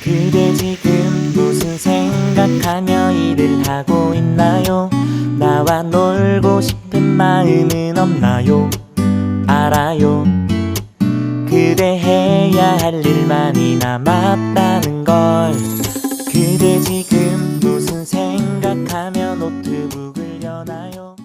그대 지금 무슨 생각하며 일을 하고 있나요? 나와 놀고 싶은 마음은 없나요? 알아요. 그대 해야 할 일만이 남았다는 걸. 그대 지금 무슨 생각하며 노트북을 여나요?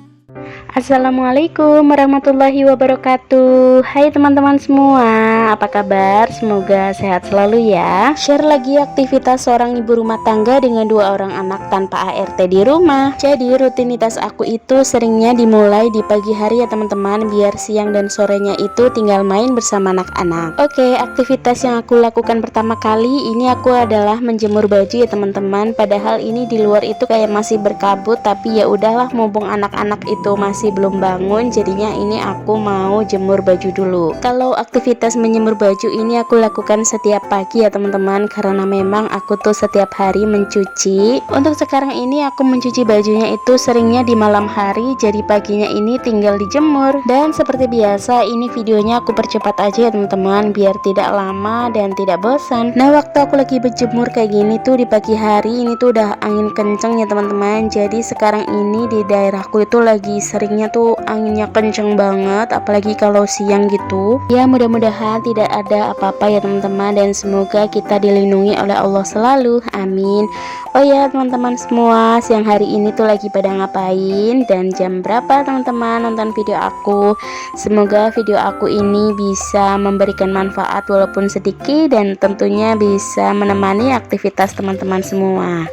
Assalamualaikum warahmatullahi wabarakatuh. Hai teman-teman semua, apa kabar? Semoga sehat selalu ya. Share lagi aktivitas seorang ibu rumah tangga dengan 2 orang anak tanpa ART di rumah. Jadi rutinitas aku itu seringnya dimulai di pagi hari ya teman-teman, biar siang dan sorenya itu tinggal main bersama anak-anak. Oke, aktivitas yang aku lakukan pertama kali ini aku adalah menjemur baju ya teman-teman. Padahal ini di luar itu kayak masih berkabut, tapi ya udahlah, mumpung anak-anak itu masih belum bangun, jadinya ini aku mau jemur baju dulu. Kalau aktivitas menjemur baju ini aku lakukan setiap pagi ya teman-teman, karena memang aku tuh setiap hari mencuci. Untuk sekarang ini aku mencuci bajunya itu seringnya di malam hari, jadi paginya ini tinggal dijemur. Dan seperti biasa ini videonya aku percepat aja ya teman-teman, biar tidak lama dan tidak bosan. Nah, waktu aku lagi berjemur kayak gini tuh di pagi hari ini tuh udah angin kenceng ya teman-teman. Jadi sekarang ini di daerahku itu lagi seringnya tuh anginnya kenceng banget, apalagi kalau siang gitu ya. Mudah-mudahan tidak ada apa-apa ya teman-teman, dan semoga kita dilindungi oleh Allah selalu, amin. Oh ya teman-teman semua, siang hari ini tuh lagi pada ngapain dan jam berapa teman-teman nonton video aku? Semoga video aku ini bisa memberikan manfaat walaupun sedikit, dan tentunya bisa menemani aktivitas teman-teman semua.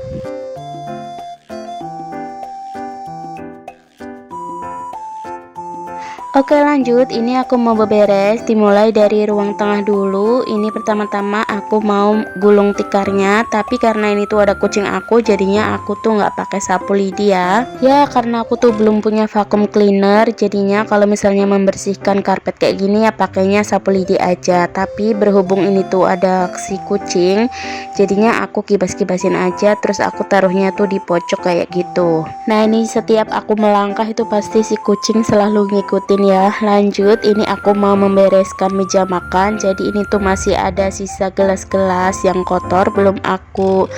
Oke, lanjut, ini aku mau beberes, dimulai dari ruang tengah dulu. Ini pertama-tama aku mau gulung tikarnya, tapi karena ini tuh ada kucing aku, jadinya aku tuh nggak pakai sapu lidi ya. Ya karena aku tuh belum punya vacuum cleaner, jadinya kalau misalnya membersihkan karpet kayak gini ya pakainya sapu lidi aja. Tapi berhubung ini tuh ada si kucing, jadinya aku kibas-kibasin aja, terus aku taruhnya tuh di pojok kayak gitu. Nah, ini setiap aku melangkah itu pasti si kucing selalu ngikutin ya. Lanjut, ini aku mau membereskan meja makan. Jadi ini tuh masih ada sisa gelas-gelas yang kotor belum aku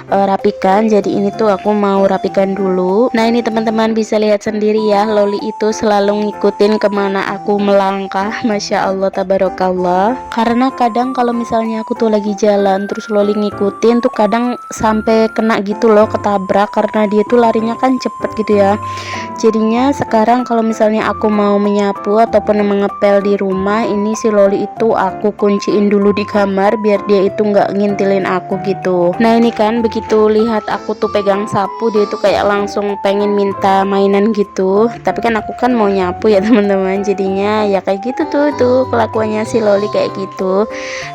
rapikan, jadi ini tuh aku mau rapikan dulu. Nah, ini teman-teman bisa lihat sendiri ya, Loli itu selalu ngikutin kemana aku melangkah. Masya Allah, tabarakallah. Karena kadang kalau misalnya aku tuh lagi jalan terus Loli ngikutin tuh kadang sampai kena gitu loh, ketabrak, karena dia tuh larinya kan cepet gitu ya. Jadinya sekarang kalau misalnya aku mau menyapu ataupun mengepel di rumah, ini si Loli itu aku kunciin dulu di kamar biar dia itu nggak ngintilin aku gitu. Nah, ini kan begitu lihat aku tuh pegang sapu, dia tuh kayak langsung pengen minta mainan gitu. Tapi kan aku kan mau nyapu ya teman-teman, jadinya ya kayak gitu tuh kelakuannya si Loli kayak gitu.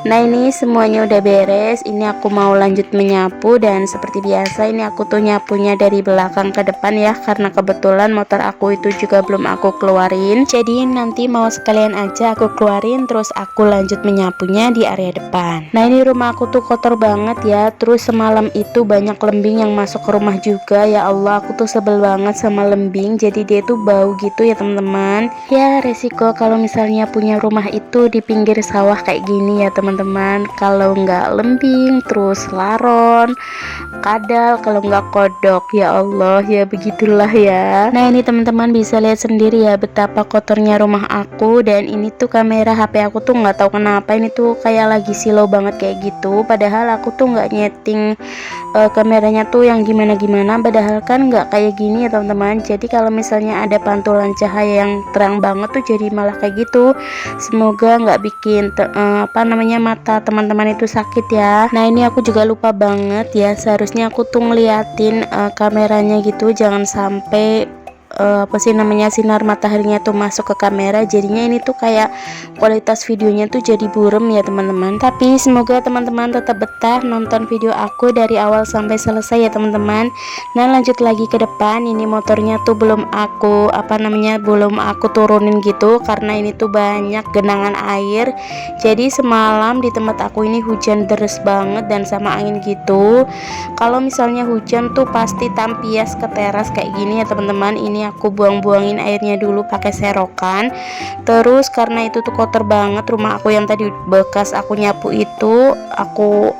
Nah, ini semuanya udah beres, ini aku mau lanjut menyapu, dan seperti biasa ini aku tuh nyapunya dari belakang ke depan ya, karena kebetulan motor aku itu juga belum aku keluarin, jadi nanti mau sekalian aja aku keluarin terus aku lanjut menyapunya di area depan. Nah, ini rumah aku tuh kotor banget ya, terus semalam itu banyak lembing yang masuk ke rumah juga. Ya Allah, aku tuh sebel banget sama lembing, jadi dia tuh bau gitu ya teman-teman. Ya resiko kalau misalnya punya rumah itu di pinggir sawah kayak gini ya teman-teman, kalau nggak lembing terus laron, kadal, kalau nggak kodok. Ya Allah, ya begitulah ya. Nah, ini teman-teman bisa lihat sendiri ya betapa kotornya rumah aku. Dan ini tuh kamera HP aku tuh nggak tahu kenapa ini tuh kayak lagi silau banget kayak gitu, padahal aku tuh nggak nyeting kameranya tuh yang gimana-gimana, padahal kan nggak kayak gini ya teman-teman. Jadi kalau misalnya ada pantulan cahaya yang terang banget tuh jadi malah kayak gitu. Semoga nggak bikin mata teman-teman itu sakit ya. Nah, ini aku juga lupa banget ya, seharusnya aku tuh ngeliatin kameranya gitu, jangan sampai sinar mataharinya tuh masuk ke kamera, jadinya ini tuh kayak kualitas videonya tuh jadi burem ya teman-teman. Tapi semoga teman-teman tetap betah nonton video aku dari awal sampai selesai ya teman-teman. Nah, lanjut lagi ke depan, ini motornya tuh belum aku turunin gitu, karena ini tuh banyak genangan air. Jadi semalam di tempat aku ini hujan deras banget dan sama angin gitu. Kalau misalnya hujan tuh pasti tampias ke teras kayak gini ya teman-teman. Ini ini aku buang-buangin airnya dulu pakai serokan. Terus karena itu tuh kotor banget rumah aku yang tadi bekas aku nyapu itu, aku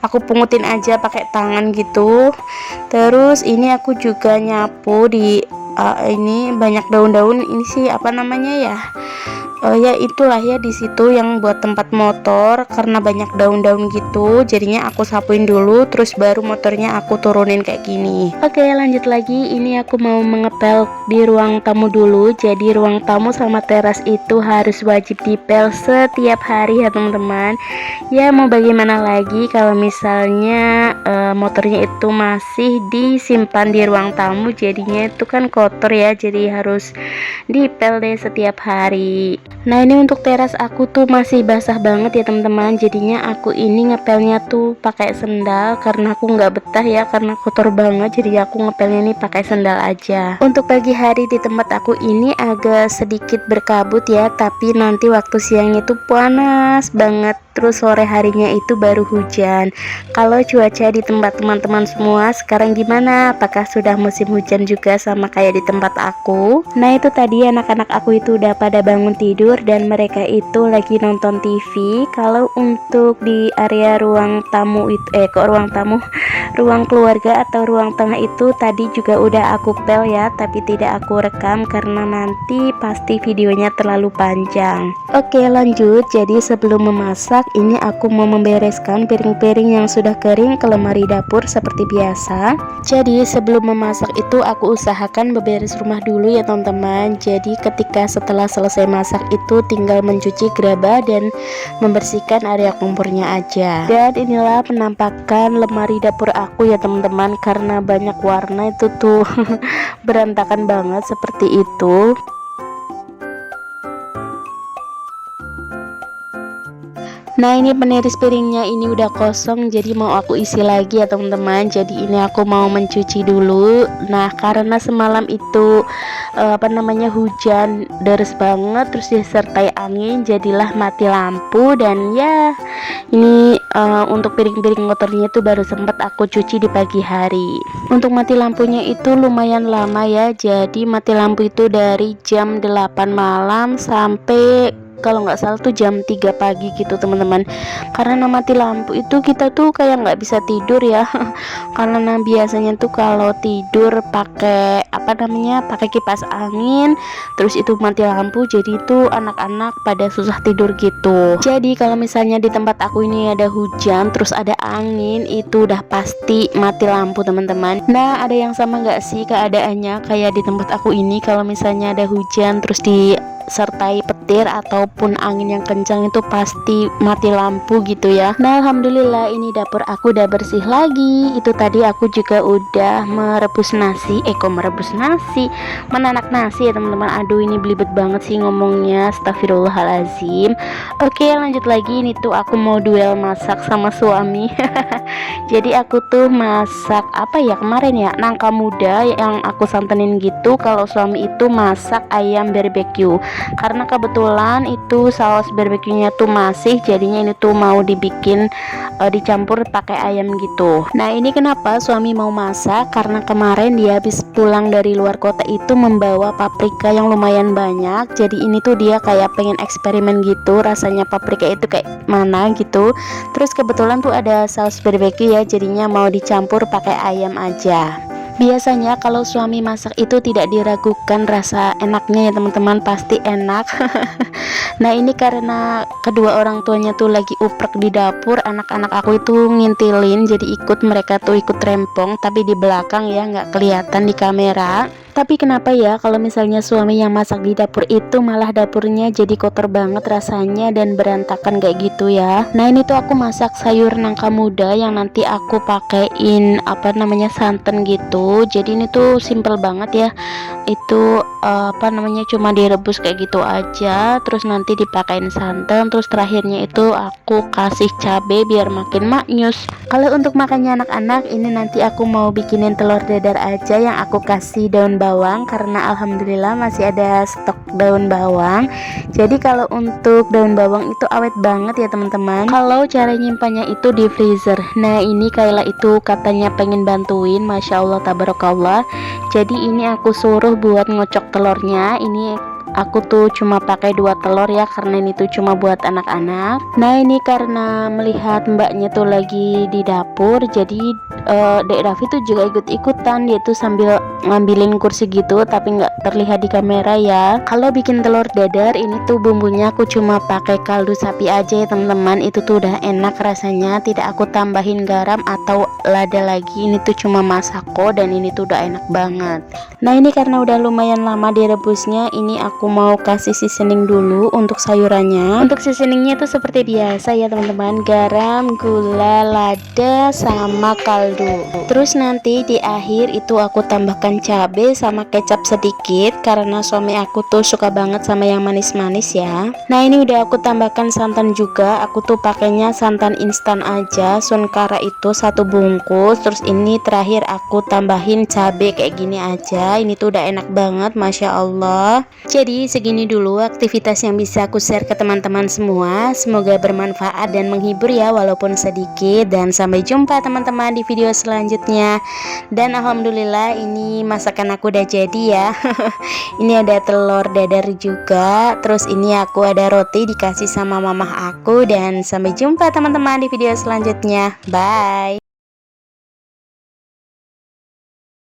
aku pungutin aja pakai tangan gitu. Terus ini aku juga nyapu di ini banyak daun-daun, ini sih ya itulah ya, di situ yang buat tempat motor, karena banyak daun-daun gitu jadinya aku sapuin dulu, terus baru motornya aku turunin kayak gini. Oke, lanjut lagi. Ini aku mau mengepel di ruang tamu dulu. Jadi ruang tamu sama teras itu harus wajib dipel setiap hari ya teman-teman. Ya mau bagaimana lagi kalau misalnya motornya itu masih disimpan di ruang tamu, jadinya itu kan kotor ya, jadi harus dipel deh setiap hari. Nah ini untuk teras aku tuh masih basah banget ya teman-teman, jadinya aku ini ngepelnya tuh pakai sendal karena aku nggak betah ya, karena kotor banget, jadi aku ngepelnya nih pakai sendal aja. Untuk pagi hari di tempat aku ini agak sedikit berkabut ya, tapi nanti waktu siang itu panas banget, terus sore harinya itu baru hujan. Kalau cuaca di tempat teman-teman semua sekarang gimana? Apakah sudah musim hujan juga sama kayak di tempat aku? Nah itu tadi anak-anak aku itu udah pada bangun tidur dan mereka itu lagi nonton TV. Kalau untuk di area ruang tamu itu ruang keluarga atau ruang tengah itu tadi juga udah aku pel ya, tapi tidak aku rekam karena nanti pasti videonya terlalu panjang. Oke lanjut. Jadi sebelum memasak ini aku mau membereskan piring-piring yang sudah kering ke lemari dapur seperti biasa. Jadi sebelum memasak itu aku usahakan beberes rumah dulu ya teman-teman. Jadi ketika setelah selesai masak itu tinggal mencuci gerabah dan membersihkan area kompornya aja. Dan inilah penampakan lemari dapur aku ya teman-teman, karena banyak warna itu tuh berantakan banget seperti itu. Nah ini peniris piringnya ini udah kosong, jadi mau aku isi lagi ya teman-teman. Jadi ini aku mau mencuci dulu. Nah karena semalam itu hujan deras banget, terus disertai angin, jadilah mati lampu. Dan ya ini untuk piring-piring kotornya itu baru sempat aku cuci di pagi hari. Untuk mati lampunya itu lumayan lama ya, jadi mati lampu itu dari jam 8 malam sampai kalau nggak salah tuh jam 3 pagi gitu teman-teman. Karena mati lampu itu kita tuh kayak nggak bisa tidur ya karena biasanya tuh kalau tidur pakai pakai kipas angin, terus itu mati lampu, jadi itu anak-anak pada susah tidur gitu. Jadi kalau misalnya di tempat aku ini ada hujan terus ada angin, itu udah pasti mati lampu teman-teman. Nah ada yang sama nggak sih keadaannya kayak di tempat aku ini? Kalau misalnya ada hujan terus disertai petir ataupun angin yang kencang, itu pasti mati lampu gitu ya. Nah alhamdulillah ini dapur aku udah bersih lagi. Itu tadi aku juga udah merebus nasi, menanak nasi ya teman-teman. Aduh ini belibet banget sih ngomongnya, astagfirullahalazim. Oke lanjut lagi. Ini tuh aku mau duel masak sama suami jadi aku tuh masak kemarin ya, nangka muda yang aku santenin gitu. Kalau suami itu masak ayam barbeque, karena kebetulan itu saus barbeque-nya tuh masih, jadinya ini tuh mau dibikin dicampur pakai ayam gitu. Nah ini kenapa suami mau masak, karena kemarin dia habis pulang dari luar kota itu membawa paprika yang lumayan banyak. Jadi ini tuh dia kayak pengen eksperimen gitu, rasanya paprika itu kayak mana gitu. Terus kebetulan tuh ada saus barbeque ya, jadinya mau dicampur pakai ayam aja. Biasanya kalau suami masak itu tidak diragukan rasa enaknya ya teman-teman, pasti enak. Nah ini karena kedua orang tuanya tuh lagi uprek di dapur, anak-anak aku itu ngintilin, jadi mereka tuh ikut rempong, tapi di belakang ya, nggak kelihatan di kamera. Tapi kenapa ya kalau misalnya suami yang masak di dapur itu malah dapurnya jadi kotor banget rasanya dan berantakan kayak gitu ya. Nah ini tuh aku masak sayur nangka muda yang nanti aku pakein santan gitu. Jadi ini tuh simple banget ya. Itu cuma direbus kayak gitu aja, terus nanti dipakein santan, terus terakhirnya itu aku kasih cabai biar makin maknyus. Kalau untuk makannya anak-anak ini nanti aku mau bikinin telur dadar aja yang aku kasih daun bawang karena alhamdulillah masih ada stok daun bawang. Jadi kalau untuk daun bawang itu awet banget ya teman-teman. Kalau cara nyimpannya itu di freezer. Nah ini Kayla itu katanya pengen bantuin, Masya Allah tabarakallah. Jadi ini aku suruh buat ngocok telurnya. Ini aku tuh cuma pakai 2 telur ya, karena ini tuh cuma buat anak-anak. Nah ini karena melihat mbaknya tuh lagi di dapur, jadi Dek Raffi tuh juga ikut-ikutan. Dia tuh sambil ngambilin kursi gitu, tapi nggak terlihat di kamera ya. Kalau bikin telur dadar ini tuh bumbunya aku cuma pakai kaldu sapi aja ya teman-teman. Itu tuh udah enak rasanya, tidak aku tambahin garam atau lada lagi. Ini tuh cuma masako dan ini tuh udah enak banget. Nah ini karena udah lumayan lama direbusnya, ini aku mau kasih seasoning dulu untuk sayurannya. Untuk seasoningnya tuh seperti biasa ya teman-teman, garam, gula, lada, sama kaldu. Terus nanti di akhir itu aku tambahkan cabai sama kecap sedikit, karena suami aku tuh suka banget sama yang manis-manis ya. Nah ini udah aku tambahkan santan juga, aku tuh pakainya santan instan aja, Sunkara itu 1 bungkus. Terus ini terakhir aku tambahin cabai kayak gini aja. Ini tuh udah enak banget, Masya Allah. Jadi segini dulu aktivitas yang bisa aku share ke teman-teman semua. Semoga bermanfaat dan menghibur ya, walaupun sedikit. Dan sampai jumpa teman-teman di video selanjutnya. Dan alhamdulillah ini masakan aku udah jadi ya. Ini ada telur dadar juga. Terus ini aku ada roti dikasih sama mamah aku. Dan sampai jumpa teman-teman di video selanjutnya. Bye.